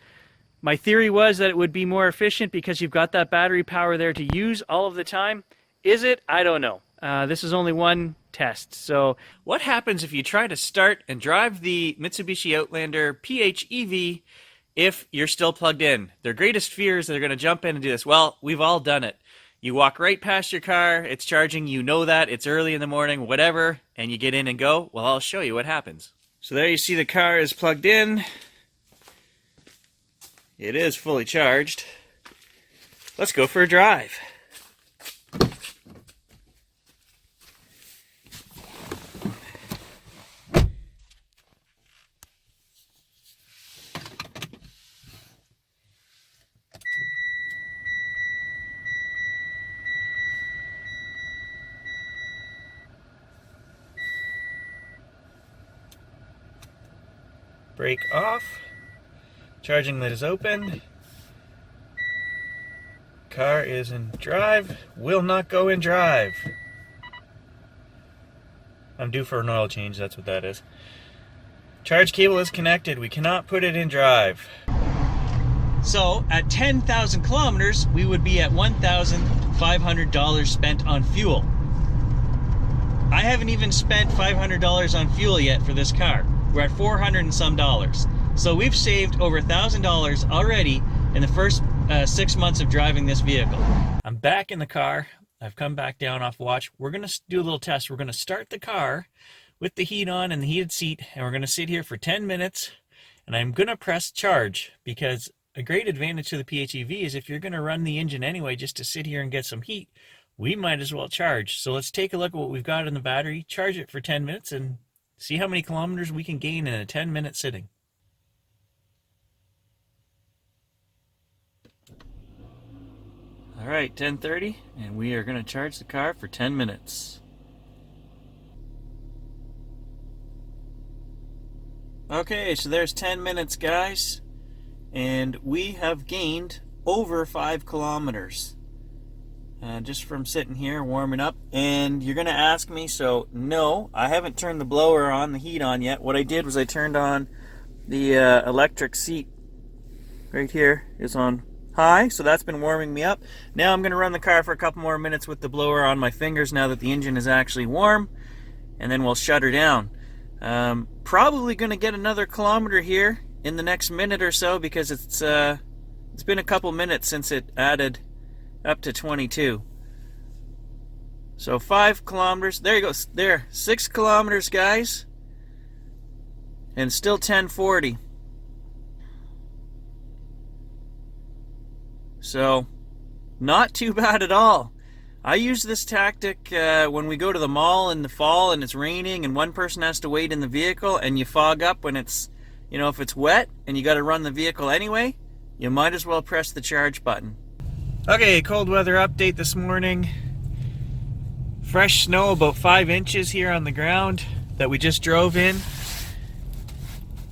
My theory was that it would be more efficient because you've got that battery power there to use all of the time. Is it? I don't know. This is only one test. So What happens if you try to start and drive the Mitsubishi Outlander PHEV if you're still plugged in? Their greatest fear is they're going to jump in and do this. Well, we've all done it. You walk right past your car, it's charging, you know that, it's early in the morning, whatever, and you get in and go. Well, I'll show you what happens. So there you see the car is plugged in. It is fully charged. Let's go for a drive. Brake off. Charging lid is open. Car is in drive. Will not go in drive. I'm due for an oil change, that's what that is. Charge cable is connected. We cannot put it in drive. So at 10,000 kilometers, we would be at $1,500 spent on fuel. I haven't even spent $500 on fuel yet for this car. We're at $400 and some dollars. So we've saved over $1,000 already in the first 6 months of driving this vehicle. I'm back in the car. I've come back down off watch. We're going to do a little test. We're going to start the car with the heat on and the heated seat, and we're going to sit here for 10 minutes, and I'm going to press charge, because a great advantage to the PHEV is if you're going to run the engine anyway just to sit here and get some heat, we might as well charge. So let's take a look at what we've got in the battery, charge it for 10 minutes, and see how many kilometers we can gain in a 10-minute sitting. All right, 10:30, and we are going to charge the car for 10 minutes. Okay, so there's 10 minutes, guys, and we have gained over 5 kilometers just from sitting here warming up. And you're going to ask me, so no, I haven't turned the blower on, the heat on yet. What I did was I turned on the electric seat right here is on high, so that's been warming me up. Now I'm going to run the car for a couple more minutes with the blower on my fingers now that the engine is actually warm, and then we'll shut her down. Probably going to get another kilometer here in the next minute or so, because it's been a couple minutes since it added up to 22. So 5 kilometers. There you go. There, 6 kilometers, guys, and still 1040. So, not too bad at all. I use this tactic when we go to the mall in the fall and it's raining and one person has to wait in the vehicle and you fog up when it's, you know, if it's wet and you got to run the vehicle anyway, you might as well press the charge button. Okay, cold weather update this morning. Fresh snow, about 5 inches here on the ground that we just drove in.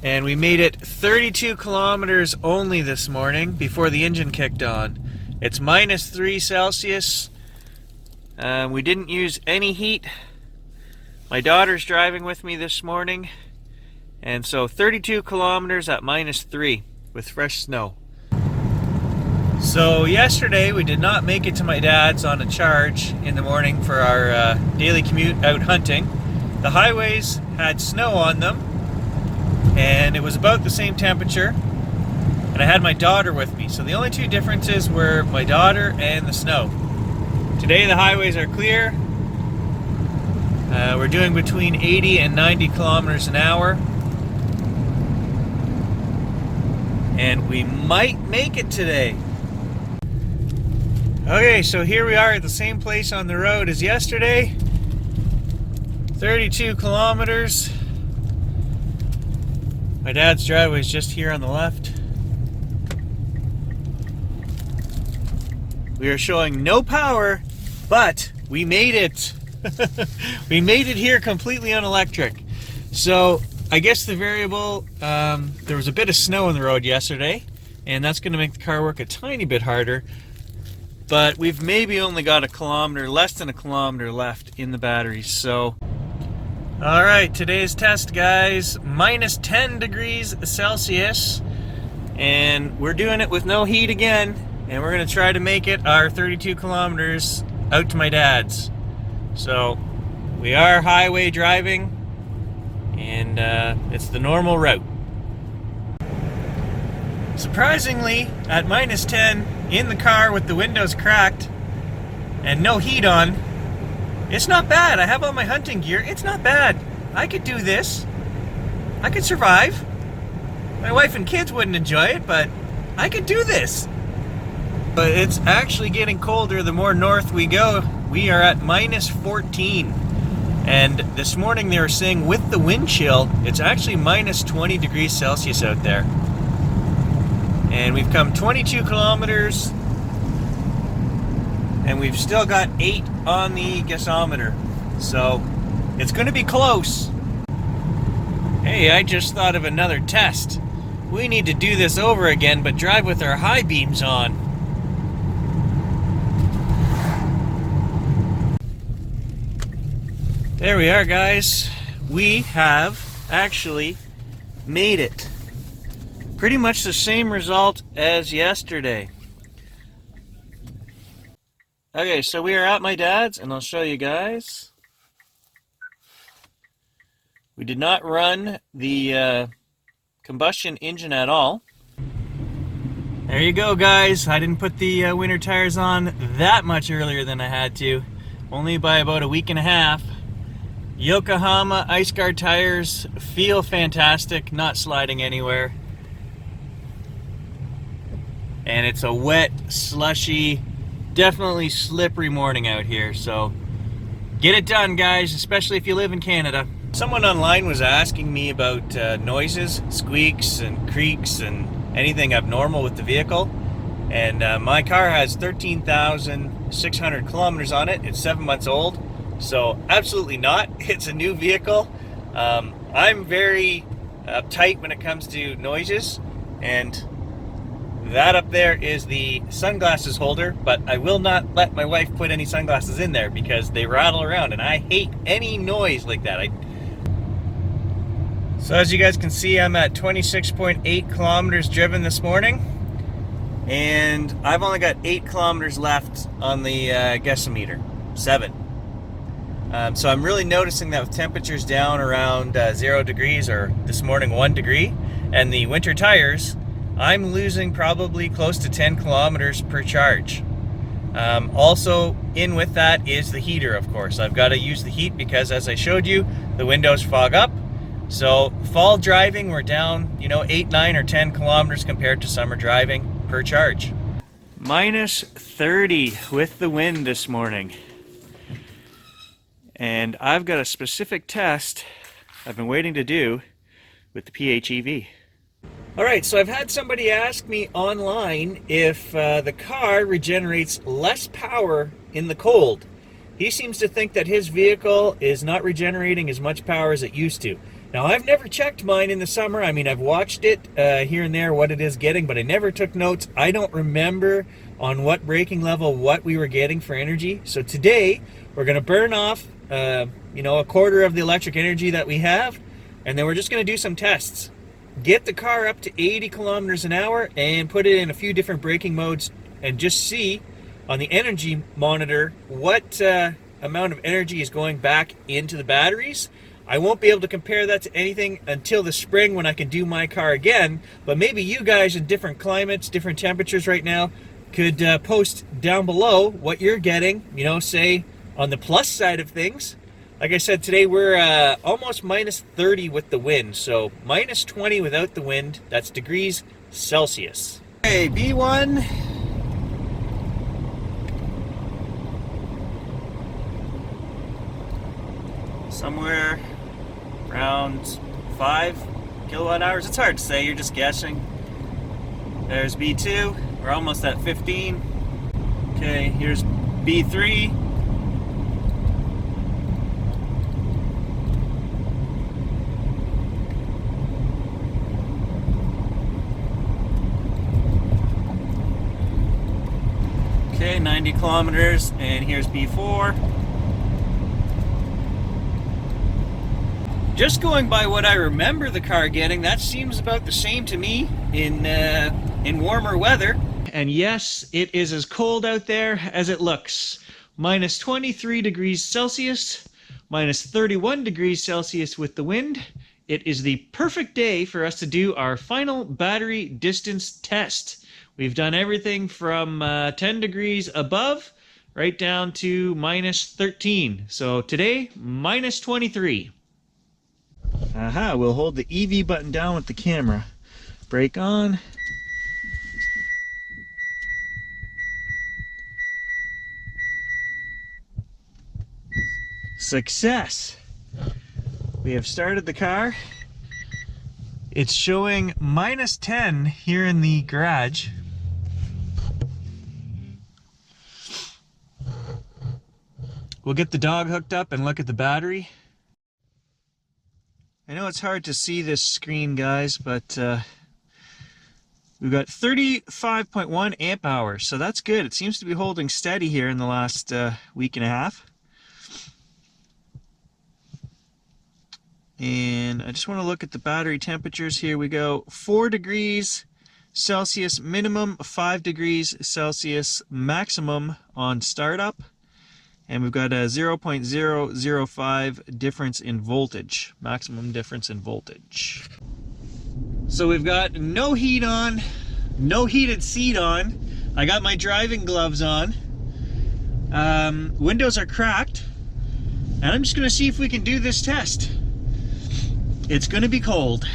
And we made it 32 kilometers only this morning before the engine kicked on. It's -3 Celsius. We didn't use any heat. My daughter's driving with me this morning. And so 32 kilometers at -3 with fresh snow. So yesterday we did not make it to my dad's on a charge in the morning for our daily commute out hunting. The highways had snow on them, and it was about the same temperature, and I had my daughter with me, so the only 2 differences were my daughter and the snow. Today the highways are clear. We're doing between 80 and 90 kilometers an hour, and we might make it today. Okay, so here we are at the same place on the road as yesterday. 32 kilometers. My dad's driveway is just here on the left. We are showing no power, but we made it. We made it here completely on electric. So I guess the variable, there was a bit of snow on the road yesterday, and that's going to make the car work a tiny bit harder. But we've maybe only got a kilometer, less than a kilometer left in the batteries. So, all right, today's test, guys, minus 10 degrees Celsius, and we're doing it with no heat again, and we're going to try to make it our 32 kilometers out to my dad's. So we are highway driving, and it's the normal route. Surprisingly, at minus 10 in the car with the windows cracked and no heat on, it's not bad. I have all my hunting gear. It's not bad. I could do this. I could survive. My wife and kids wouldn't enjoy it, but I could do this. But it's actually getting colder the more north we go. We are at minus 14. And this morning they were saying with the wind chill, it's actually minus 20 degrees Celsius out there. And we've come 22 kilometers, and we've still got 8 on the gasometer. So it's going to be close. Hey, I just thought of another test. We need to do this over again, but drive with our high beams on. There we are, guys. We have actually made it. Pretty much the same result as yesterday. Okay, so we are at my dad's, and I'll show you guys. We did not run the combustion engine at all. There you go, guys. I didn't put the winter tires on that much earlier than I had to. Only by about a week and a half. Yokohama ice guard tires feel fantastic, not sliding anywhere. And it's a wet, slushy, definitely slippery morning out here. So get it done, guys, especially if you live in Canada. Someone online was asking me about noises, squeaks and creaks and anything abnormal with the vehicle. And my car has 13,600 kilometers on it. It's 7 months old. So absolutely not. It's a new vehicle. I'm very uptight when it comes to noises, and that up there is the sunglasses holder, but I will not let my wife put any sunglasses in there because they rattle around, and I hate any noise like that. So as you guys can see, I'm at 26.8 kilometers driven this morning, and I've only got 8 kilometers left on the gasometer. 7. So I'm really noticing that with temperatures down around 0 degrees, or this morning 1 degree, and the winter tires, I'm losing probably close to 10 kilometers per charge. Also in with that is the heater, of course. I've got to use the heat because, as I showed you, the windows fog up. So fall driving, we're down, 8, 9, or 10 kilometers compared to summer driving per charge. Minus 30 with the wind this morning. And I've got a specific test I've been waiting to do with the PHEV. Alright, so I've had somebody ask me online if the car regenerates less power in the cold. He seems to think that his vehicle is not regenerating as much power as it used to. Now, I've never checked mine in the summer. I mean, I've watched it here and there, what it is getting, but I never took notes. I don't remember on what braking level what we were getting for energy. So today, we're going to burn off, a quarter of the electric energy that we have, and then we're just going to do some tests. Get the car up to 80 kilometers an hour and put it in a few different braking modes and just see on the energy monitor what amount of energy is going back into the batteries. I won't be able to compare that to anything until the spring when I can do my car again, but maybe you guys in different climates, different temperatures right now could post down below what you're getting, say on the plus side of things. Like I said, today we're almost minus 30 with the wind, so minus 20 without the wind. That's degrees Celsius. Okay, B1. Somewhere around 5 kilowatt hours. It's hard to say, you're just guessing. There's B2. We're almost at 15. Okay, here's B3. Okay, 90 kilometers, and here's before. Just going by what I remember the car getting, that seems about the same to me in warmer weather. And yes, it is as cold out there as it looks. Minus 23 degrees Celsius, minus 31 degrees Celsius with the wind. It is the perfect day for us to do our final battery distance test. We've done everything from 10 degrees above right down to minus 13. So today, minus 23. Aha, we'll hold the EV button down with the camera. Brake on. Success! We have started the car. It's showing minus 10 here in the garage. We'll get the dog hooked up and look at the battery. I know it's hard to see this screen, guys, but we've got 35.1 amp hours, so that's good. It seems to be holding steady here in the last week and a half. And I just want to look at the battery temperatures. Here we go. 4 degrees Celsius minimum, 5 degrees Celsius maximum on startup. And we've got a 0.005 difference in voltage, maximum difference in voltage. So we've got no heat on, no heated seat on. I got my driving gloves on. Windows are cracked. And I'm just gonna see if we can do this test. It's gonna be cold.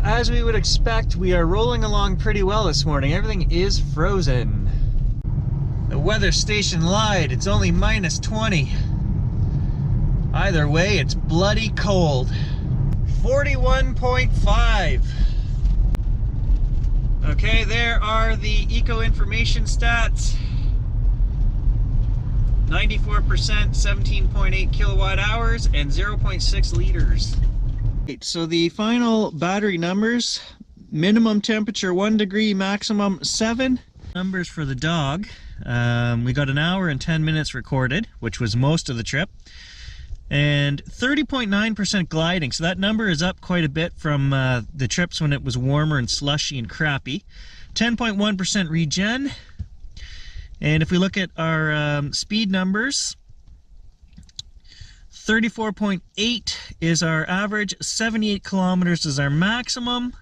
As we would expect, we are rolling along pretty well this morning. Everything is frozen. The weather station lied, it's only minus 20. Either way, it's bloody cold. 41.5. Okay, there are the eco information stats. 94%, 17.8 kilowatt hours, and 0.6 liters. So the final battery numbers: minimum temperature 1 degree, maximum 7. Numbers for the dog. We got an hour and 10 minutes recorded, which was most of the trip, and 30.9% gliding. So that number is up quite a bit from the trips when it was warmer and slushy and crappy. 10.1% regen. And if we look at our speed numbers, 34.8 is our average, 78 kilometers is our maximum.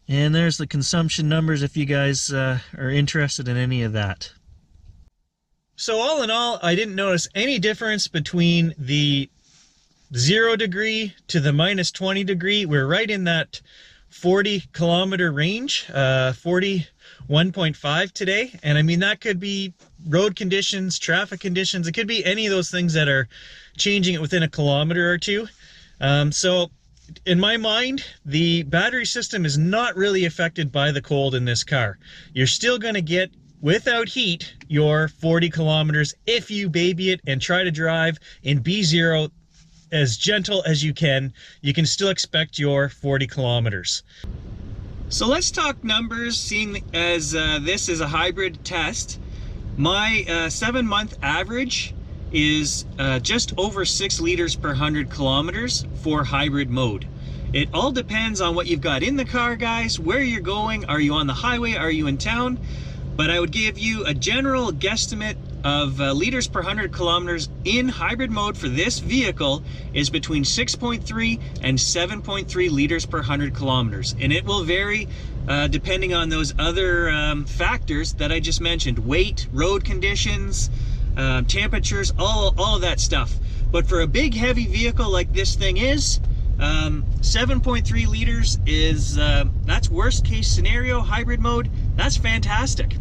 And there's the consumption numbers if you guys are interested in any of that. So all in all, I didn't notice any difference between the 0 degree to the minus 20 degree. We're right in that 40 kilometer range, 41.5 today. And I mean, that could be road conditions, traffic conditions. It could be any of those things that are changing it within a kilometer or two. So in my mind, the battery system is not really affected by the cold in this car. You're still going to get, without heat, your 40 kilometers if you baby it and try to drive in B0 as gentle as you can. You can still expect your 40 kilometers. So let's talk numbers, seeing as this is a hybrid test. My 7-month average is just over 6 liters per 100 kilometers for hybrid mode. It all depends on what you've got in the car, guys, where you're going. Are you on the highway? Are you in town? But I would give you a general guesstimate of liters per 100 kilometers in hybrid mode for this vehicle is between 6.3 and 7.3 liters per 100 kilometers. And it will vary depending on those other factors that I just mentioned: weight, road conditions, temperatures, all of that stuff. But for a big heavy vehicle like this thing is, 7.3 liters is, that's worst case scenario. Hybrid mode, that's fantastic.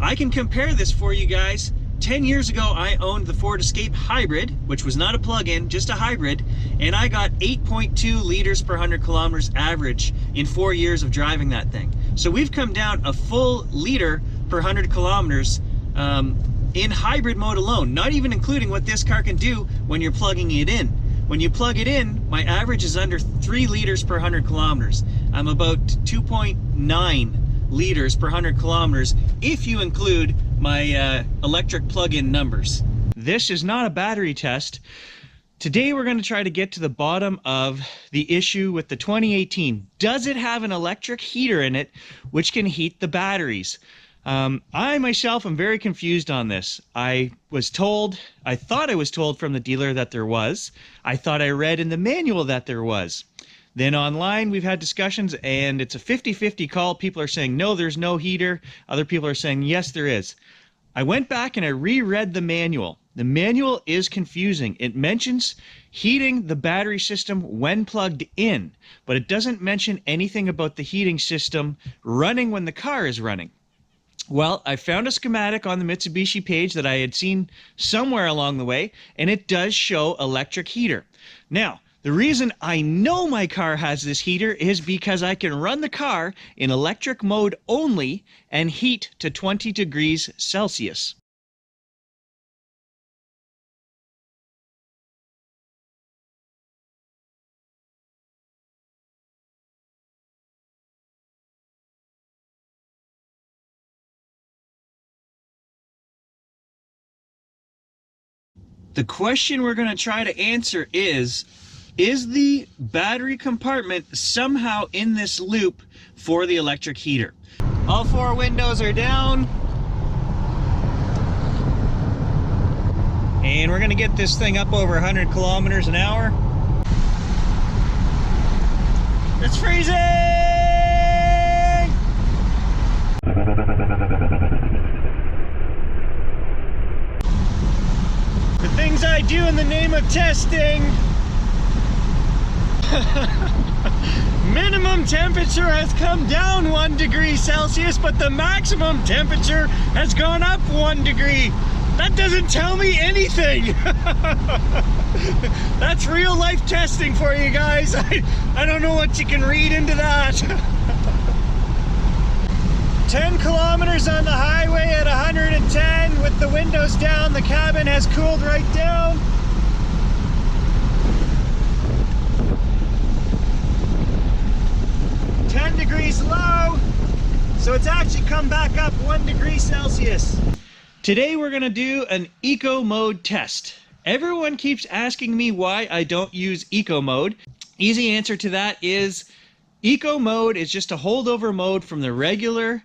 I can compare this for you guys. 10 years ago, I owned the Ford Escape Hybrid, which was not a plug-in, just a hybrid, and I got 8.2 liters per 100 kilometers average in 4 years of driving that thing. So we've come down a full liter per 100 kilometers in hybrid mode alone, not even including what this car can do when you're plugging it in. When you plug it in, my average is under 3 liters per 100 kilometers. I'm about 2.9 liters per 100 kilometers if you include my electric plug-in numbers. This is not a battery test. Today we're going to try to get to the bottom of the issue with the 2018. Does it have an electric heater in it which can heat the batteries? I myself am very confused on this. I thought I was told from the dealer that there was. I thought I read in the manual that there was. Then online we've had discussions and it's a 50-50 call. People are saying no, there's no heater. Other people are saying yes, there is. I went back and I reread the manual. The manual is confusing. It mentions heating the battery system when plugged in, but it doesn't mention anything about the heating system running when the car is running. Well, I found a schematic on the Mitsubishi page that I had seen somewhere along the way, and it does show electric heater. Now, the reason I know my car has this heater is because I can run the car in electric mode only and heat to 20 degrees Celsius. The question we're going to try to answer is the battery compartment somehow in this loop for the electric heater? All 4 windows are down. And we're going to get this thing up over 100 kilometers an hour. It's freezing! The things I do in the name of testing. Minimum temperature has come down 1 degree Celsius, but the maximum temperature has gone up 1 degree. That doesn't tell me anything. That's real life testing for you guys. I don't know what you can read into that. 10 kilometers on the highway at 110 with the windows down. The cabin has cooled right down. Degrees low, so it's actually come back up 1 degree Celsius. Today we're going to do an eco mode test. Everyone keeps asking me why I don't use eco mode. Easy answer to that is eco mode is just a holdover mode from the regular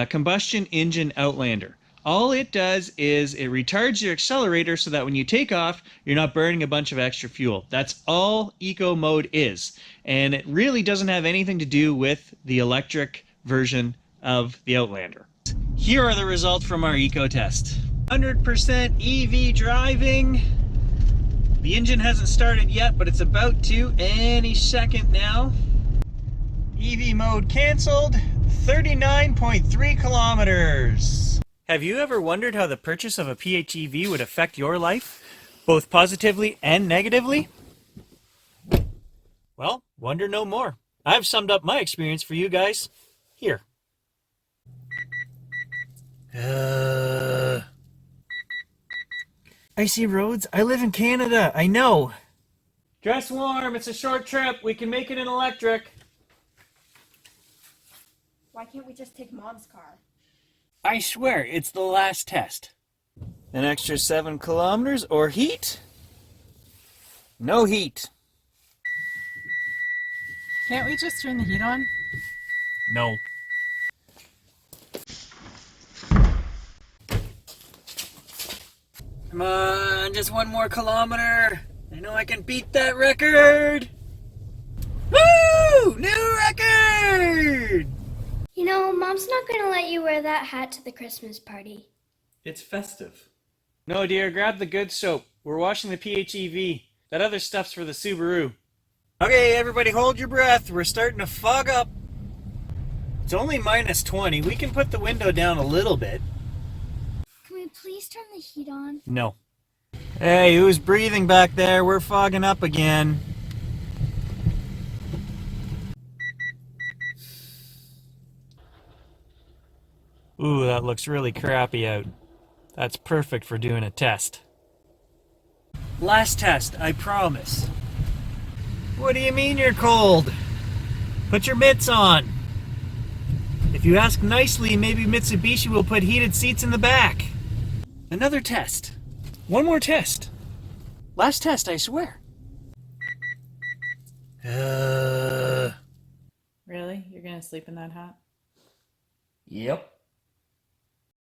combustion engine Outlander. All it does is it retards your accelerator so that when you take off, you're not burning a bunch of extra fuel. That's all eco mode is. And it really doesn't have anything to do with the electric version of the Outlander. Here are the results from our eco test. 100% EV driving. The engine hasn't started yet, but it's about to any second now. EV mode canceled. 39.3 kilometers. Have you ever wondered how the purchase of a PHEV would affect your life, both positively and negatively? Well, wonder no more. I've summed up my experience for you guys here. Icy roads? I live in Canada, I know. Dress warm, it's a short trip. We can make it in electric. Why can't we just take Mom's car? I swear, it's the last test. An extra 7 kilometers or heat? No heat. Can't we just turn the heat on? No. Come on, just 1 more kilometer. I know I can beat that record. Woo! New record! You know, Mom's not going to let you wear that hat to the Christmas party. It's festive. No, dear, grab the good soap. We're washing the PHEV. That other stuff's for the Subaru. Okay, everybody hold your breath. We're starting to fog up. It's only minus 20. We can put the window down a little bit. Can we please turn the heat on? No. Hey, who's breathing back there? We're fogging up again. Ooh, that looks really crappy out. That's perfect for doing a test. Last test, I promise. What do you mean you're cold? Put your mitts on. If you ask nicely, maybe Mitsubishi will put heated seats in the back. Another test. One more test. Last test, I swear. Really? You're gonna sleep in that hat? Yep.